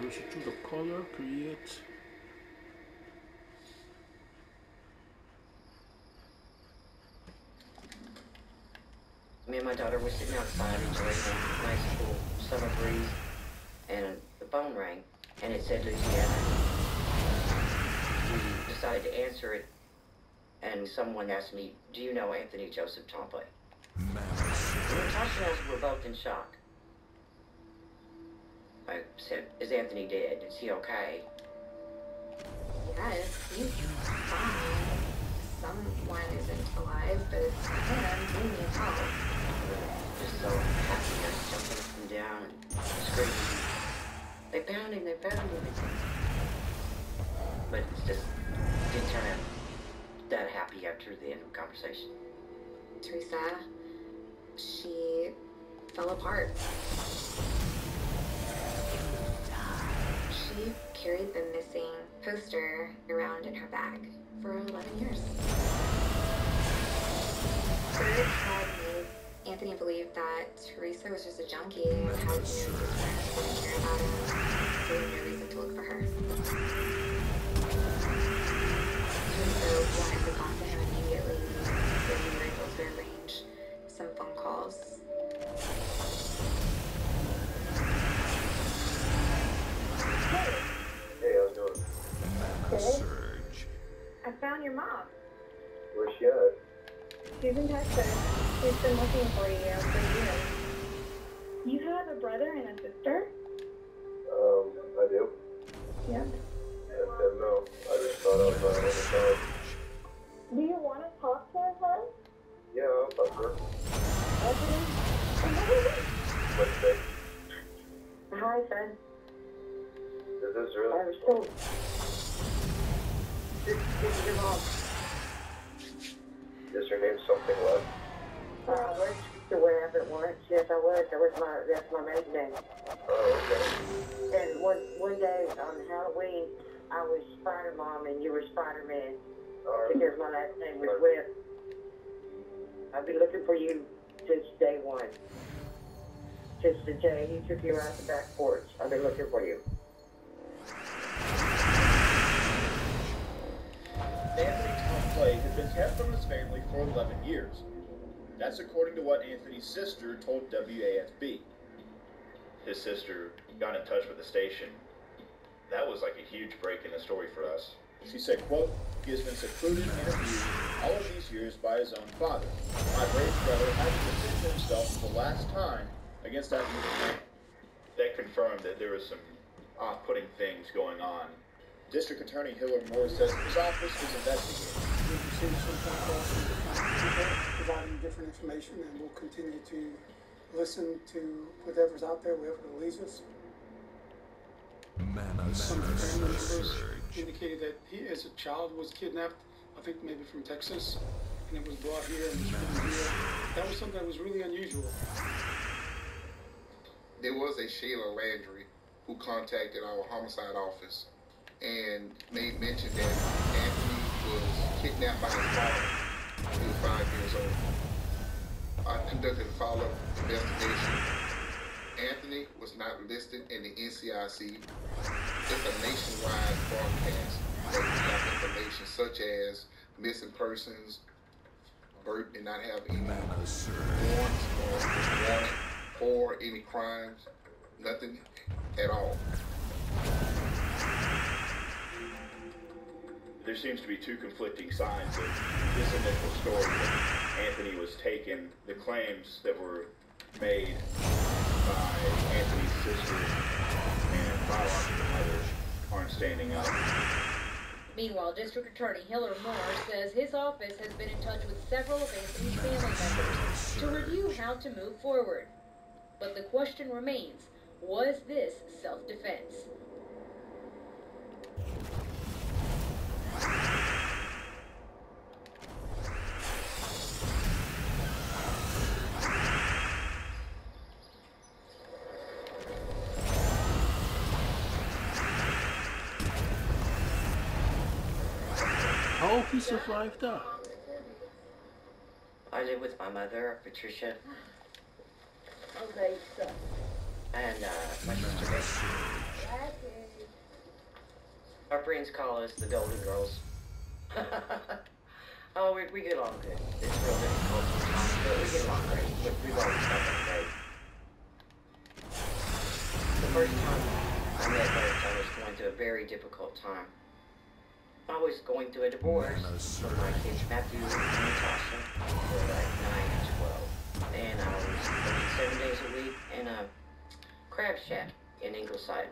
we should choose a color, create. Me and my daughter were sitting outside enjoying a nice cool summer breeze, and the phone rang, and it said Louisiana. We decided to answer it, and someone asked me, "Do you know Anthony Joseph Tomplay?" Natasha and I were both in shock. I said, "Is Anthony dead? Is he okay?" Yes, he's fine. Someone isn't alive, but it's not him. He needs help. Just so happy, I was jumping up and down and screaming. They found him, they found him. But it's just didn't turn out that happy after the end of the conversation. Teresa, she fell apart. She carried the missing poster around in her bag for 11 years. Bert had made Anthony believe that Teresa was just a junkie and had no his friends didn't care about him, so he had no reason to look for her. Teresa wanted to talk to him immediately, so we were able to arrange some phone calls. Hey, how's it going? Surge. I found your mom. Where's she at? She's in Texas. She's been looking for you for years. You have a brother and a sister? I do. Yeah. I don't know. I just thought I was on the phone. Do you want to talk to her? Yeah, I'll talk to her. Okay. What's today? Hi, son. Is this really? I was told. This is your mom. Is her name something left? I worked to wherever it was. Yes, I was. That's my maiden name. Oh, okay. And one day on Halloween, I was Spider-Mom and you were Spider-Man. Alright. Because my last name was Webb. I've been looking for you since day one. Since the day he took you out the back porch, I've been looking for you. Anthony Tomplay had been kept from his family for 11 years. That's according to what Anthony's sister told WAFB. His sister got in touch with the station. That was like a huge break in the story for us. She said, quote, "He has been secluded and abused all of these years by his own father. My brave brother had to defend himself for the last time against that evil man." That confirmed that there was some off-putting things going on. District Attorney Hiller Moore says his office is investigating. We receive some phone calls from different people providing different information, and we'll continue to listen to whatever's out there, wherever it leads us. Some family members indicated that he, as a child, was kidnapped, I think maybe from Texas, and it was brought here and distributed here. That was something that was really unusual. There was a Shayla Landry who contacted our homicide office and made mention that Anthony was kidnapped by his father when he was 5 years old. I conducted a follow-up investigation. Anthony was not listed in the NCIC. It's a nationwide broadcast that we have information such as missing persons. Bert did not have any warrants or was wanted for any crimes. Nothing at all. There seems to be two conflicting sides of this initial story that Anthony was taken. The claims that were made by Anthony's sister and biological mother aren't standing up. Meanwhile, District Attorney Hiller Moore says his office has been in touch with several of Anthony's family members to review how to move forward. But the question remains, was this self-defense? I hope he survived that. I live with my mother, Patricia, Okay, so. and my sister, Becky. Our friends call us the Golden Girls. Oh, we get along good. It's real difficult sometimes, but we get along great. We've always gotten great. The first time I met Bert, I was going through a very difficult time. I was going through a divorce for my kids, Matthew and Natasha. They were like 9 and 12. And I was working 7 days a week in a crab shack in Ingleside.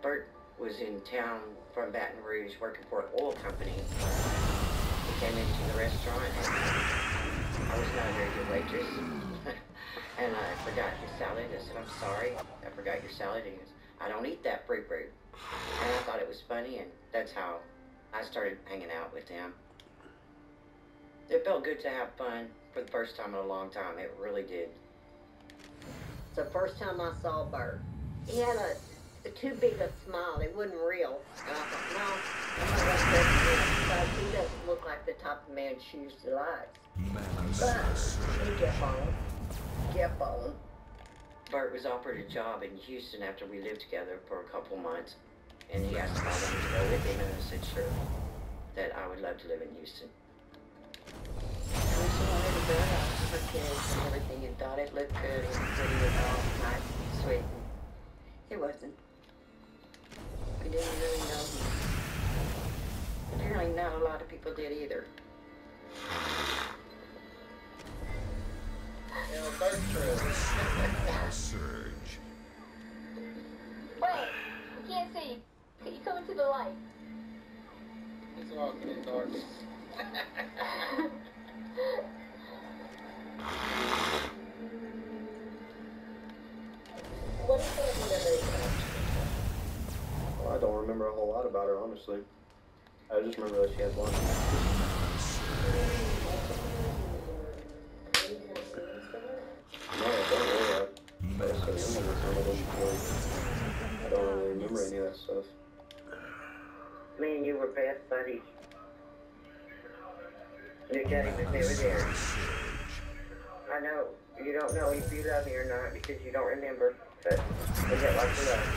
Bert was in town from Baton Rouge working for an oil company. He came into the restaurant and I was not a very good waitress. And I forgot his salad. I said, I'm sorry, I forgot your salad. And he goes, I don't eat that fruit. And I thought it was funny, and that's how I started hanging out with him. It felt good to have fun for the first time in a long time. It really did. The first time I saw Bert, he had a too big a smile. It wasn't real. And I thought, no, I'm not going to take him because he doesn't look like the type of man she used to like. But he kept on. Bert was offered a job in Houston after we lived together for a couple months. And he asked if I wanted to go with him, and I said sure, that I would love to live in Houston. And she wanted to build a house for kids and everything, and thought it looked good and pretty and all nice and sweet. It wasn't. We didn't really know him. Apparently not a lot of people did either. Surge. Wait, I can't see. Can you come into the light? It's all in the dark. What is that? Well, I don't remember a whole lot about her, honestly. I just remember that she had blonde hair. No, I don't really. I just remember some of them. I don't really remember any of that stuff. Me and you were best buddies. Your daddy was never there. I know you don't know if you love me or not because you don't remember, but we get like we love.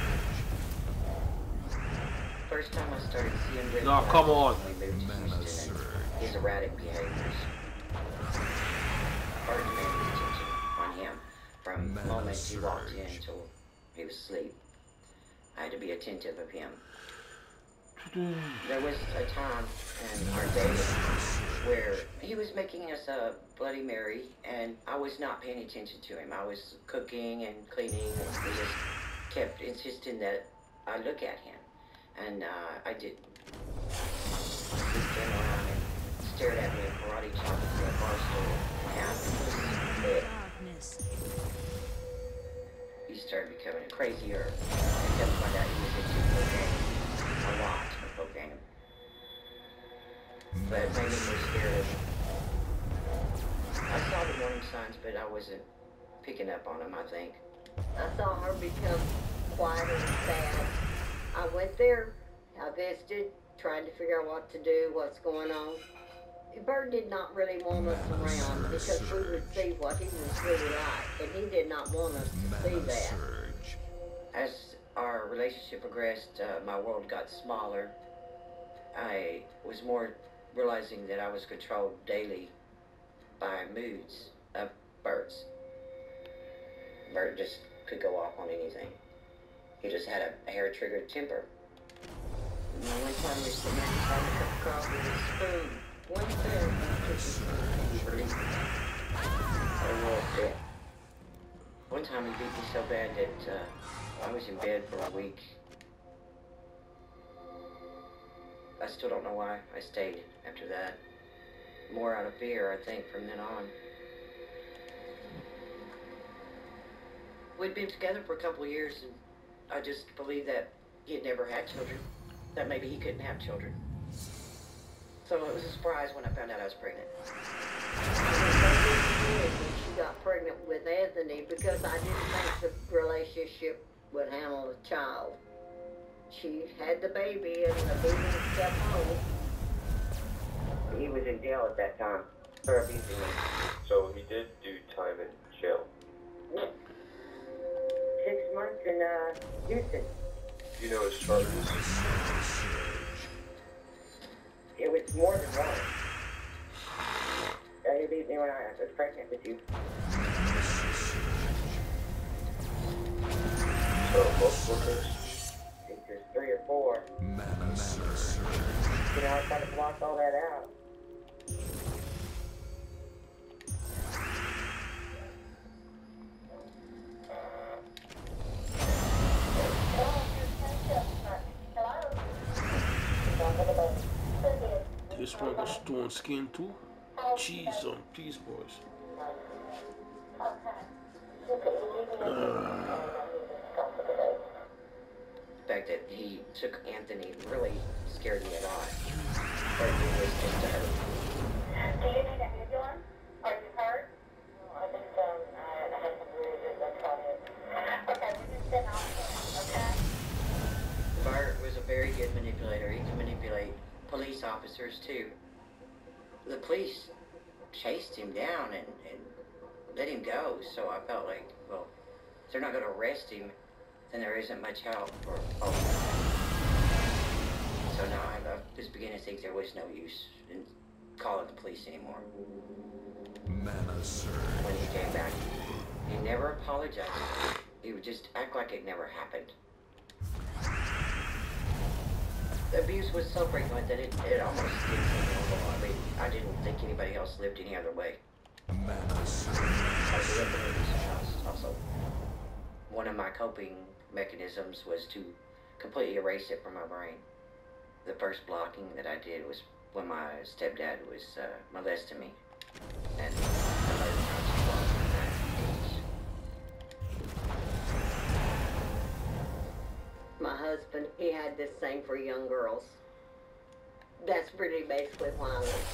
First time I started seeing Rick. No, come on. We moved to Houston and his erratic behaviors. Bert demanded attention on him from the moment he walked in until he was asleep. I had to be attentive of him. There was a time in our dating where he was making us a Bloody Mary, and I was not paying attention to him. I was cooking and cleaning, and he just kept insisting that I look at him, and I didn't. He came around and stared at me and karate chopped me at bar stool, and I was lit. He started becoming crazier, and then find out he was into cocaine. A lot of cocaine. But it made me more scared of him. I saw the warning signs, but I wasn't picking up on them, I think. I saw her become quiet and sad. I went there, I visited, tried to figure out what to do, what's going on. Bert did not really want us around because we would see what he was really like, and he did not want us to see that. As our relationship progressed, my world got smaller. I was more realizing that I was controlled daily by moods of Bert's. Bert just could go off on anything. He just had a hair-triggered temper. And one time we were sitting there having a cup of coffee with a spoon. One spoon in the kitchen. I was dead. One time he beat me so bad that I was in bed for a week. I still don't know why I stayed after that. More out of fear, I think, from then on. We'd been together for a couple of years, and I just believed that he had never had children. That maybe he couldn't have children. So it was a surprise when I found out I was pregnant. When she got pregnant with Anthony because I didn't think the relationship would handle a child. She had the baby and the baby stepped home. He was in jail at that time for abusing me. So he did do time in jail. Yeah. 6 months in Houston. You know his charges? It was more than one. You beat me when I was pregnant with you. So, multiple things? I think there's 3 or 4. You know, I tried to block all that out. This one was doing skin too. Cheese on peas, boys. The fact that he took Anthony really scared me a lot. Everything was just to hurt. Do you need an ambulance? Are you hurt? No, I just, I had some bruises, that's about it. Okay, we're just sitting off, okay? Bart was a very good manipulator. He could manipulate police officers too. The police chased him down and let him go, so I felt like, well, if they're not going to arrest him, then there isn't much help for all. So now I was beginning to think there was no use in calling the police anymore. When he came back, he never apologized. He would just act like it never happened. The abuse was so frequent that it almost did seem normal. I mean, I didn't think anybody else lived any other way. I grew up in an abusive house also. One of my coping mechanisms was to completely erase it from my brain. The first blocking that I did was when my stepdad was molesting me. And I learned how to block from that age. My husband, he had this thing for young girls. That's pretty basically why I live.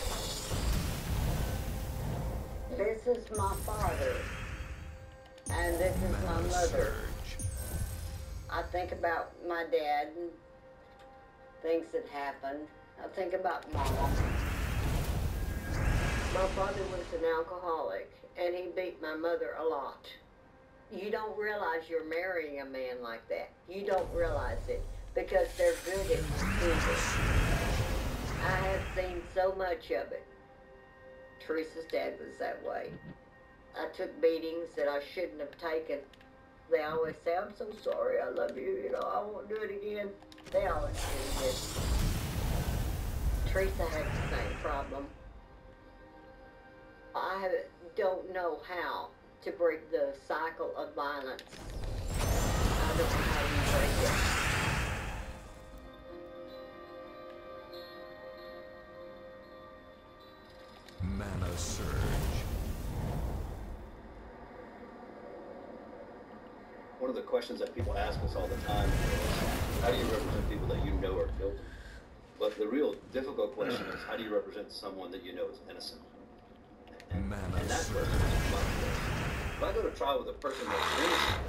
This is my father. And this is my mother. I think about my dad and things that happened. I think about Mom. My father was an alcoholic, and he beat my mother a lot. You don't realize you're marrying a man like that. You don't realize it, because they're good at deceiving. I have seen so much of it. Teresa's dad was that way. I took beatings that I shouldn't have taken. They always say, I'm so sorry, I love you, you know, I won't do it again. They always do this. Teresa had the same problem. I don't know how to break the cycle of violence. I don't know how you break it. Mana Surge. One of the questions that people ask us all the time is, how do you represent people that you know are guilty? But the real difficult question is, how do you represent someone that you know is innocent? And that person is much worse. If I go to trial with a person that's innocent,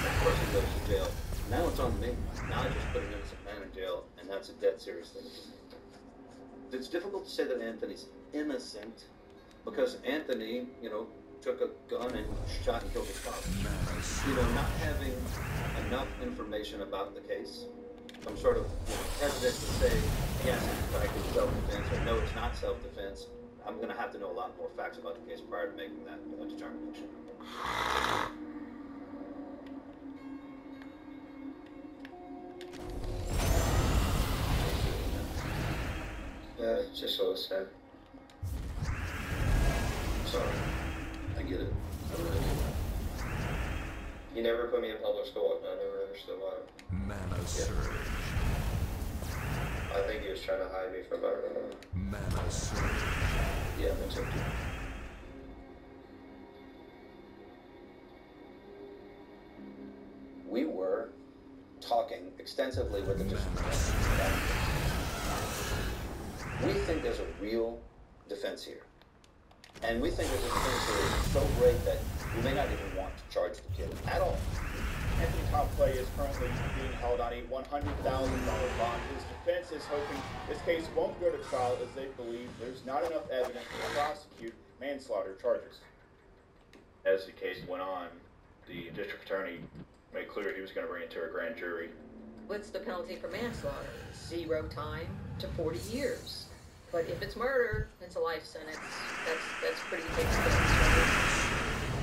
that person goes to jail. Now it's on me. Now I just put an innocent man in jail, and that's a dead serious thing. It's difficult to say that Anthony's innocent, because Anthony, you know, took a gun and shot and killed his father. You know, not having enough information about the case, I'm sort of hesitant to say, yes, it's like it's self-defense, or no, it's not self-defense. I'm going to have to know a lot more facts about the case prior to making that determination. Yeah, it's just so sad. Sorry. I get it. I really do. You never put me in public school, and I never understood why. Mana Surge. I think he was trying to hide me from everyone. Mana Surge. Yeah, that's it. We were talking extensively with the district attorney. We think there's a real defense here. And we think there's a defense here that's so great that we may not even want to charge the kid at all. Anthony Complet is currently being held on a $100,000 bond. His defense is hoping this case won't go to trial, as they believe there's not enough evidence to prosecute manslaughter charges. As the case went on, the district attorney made clear he was going to bring it to a grand jury. What's the penalty for manslaughter? 0 time to 40 years. But if it's murder, it's a life sentence. That's pretty big sentence.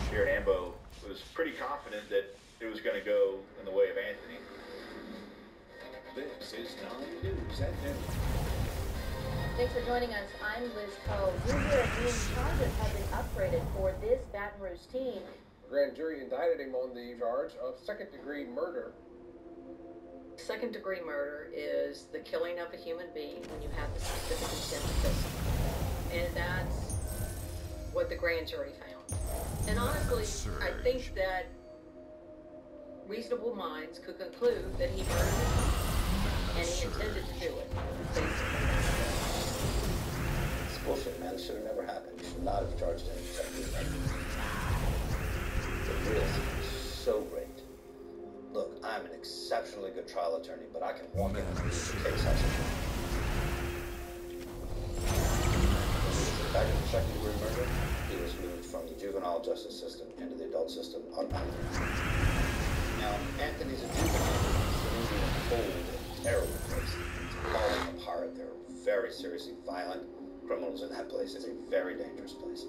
Sheriff Ambo was pretty confident that it was going to go in the way of Anthony. This is 9 News at noon. Thanks for joining us. I'm Liz Coe. New year and new charges have been upgraded for this Baton Rouge team. The grand jury indicted him on the charge of second-degree murder. Second-degree murder is the killing of a human being when you have the specific intent to kill someone. And that's what the grand jury found. And honestly, I think that reasonable minds could conclude that he murdered his mom, and he intended to do it. It's bullshit, man. This should have never happened. You should not have charged him with second-degree murder. The risk is so great. Look, I'm an exceptionally good trial attorney, but I can walk in and lose the case. Back in the second-degree murder, he was moved from the juvenile justice system into the adult system automatically. Now, Anthony's a juvenile. He's in a cold, terrible place. It's falling apart. There are very seriously violent criminals in that place. It's a very dangerous place.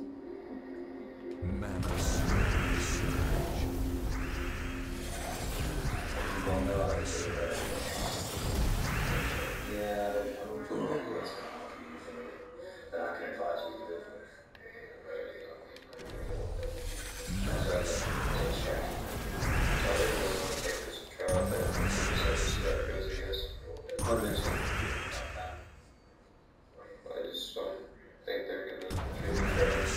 Yeah, I don't feel like this. And I can advise you to do it. I just don't think they're going to treat me fairly.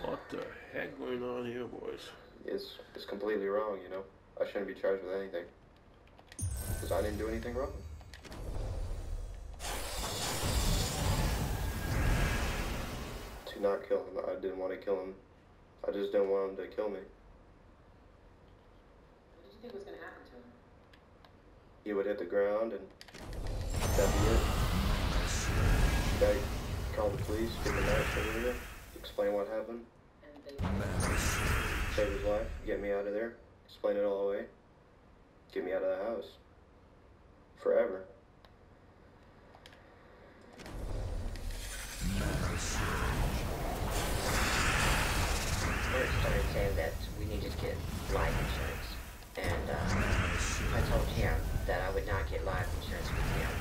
What the heck going on here, boys? It's completely wrong, you know. I shouldn't be charged with anything. Because I didn't do anything wrong. To not kill him. I didn't want to kill him. I just didn't want him to kill me. What did you think was going to happen to him? He would hit the ground and that'd be it. Gotta call the police, get the medics over here, explain what happened. Save his life, get me out of there, explain it all away, get me out of the house. Forever. Bert started saying that we needed to get life insurance. And I told him that I would not get life insurance with him.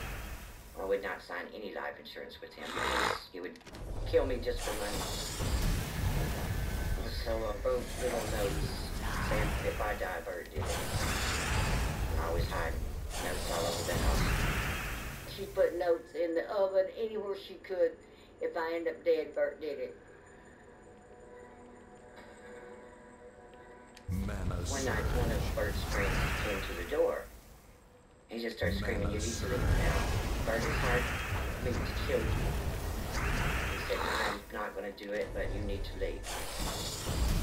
I would not sign any life insurance with him because he would kill me just for money. So both little notes saying if I die, Bert did it. I always hide notes all over the house. She put notes in the oven anywhere she could. If I end up dead, Bert did it. One night, one of Bert's friends came to the door. He just started screaming, "You need to leave now. Bert, it's hard for me to kill you." He said, "I'm not going to do it, but you need to leave."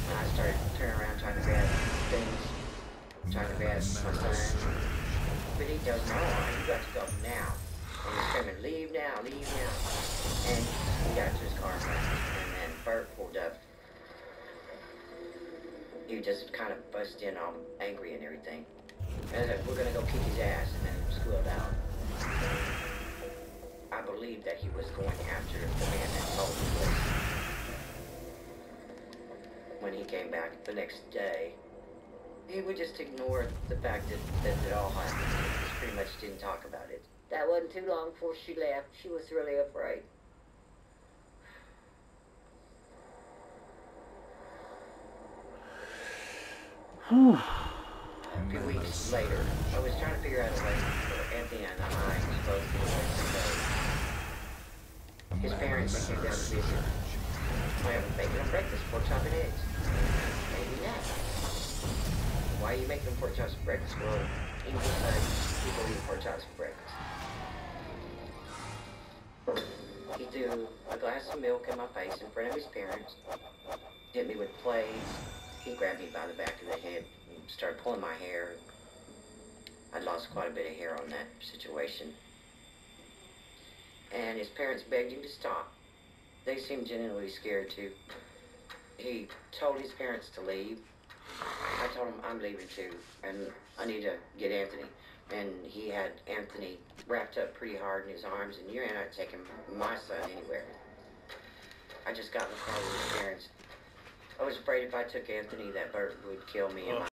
And I started turning around trying to grab things, trying to grab my son. But he goes, "No, you got to go now." And he's screaming, "Leave now, leave now." And he got to his car and then Bert pulled up. He just kind of busted in all angry and everything. And I said, "We're going to go kick his ass," and then squealed out. I believed that he was going after the man that told the police. When he came back the next day, he would just ignore the fact that it all happened. He just pretty much didn't talk about it. That wasn't too long before she left. She was really afraid. A few weeks later, I was trying to figure out a way for Anthony and I to both be able to go. His parents came down to visit. I was making them breakfast, pork chop and eggs. Maybe not. Why are you making them pork chops for breakfast? Well, English side, people eat pork chops for breakfast. He threw a glass of milk in my face in front of his parents, hit me with plates. He grabbed me by the back of the head and started pulling my hair. I'd lost quite a bit of hair on that situation. And his parents begged him to stop. They seemed genuinely scared too. He told his parents to leave. I told him I'm leaving too, and I need to get Anthony. And he had Anthony wrapped up pretty hard in his arms, and you're not taking my son anywhere. I just got in the car with his parents. I was afraid if I took Anthony, that Bert would kill me and my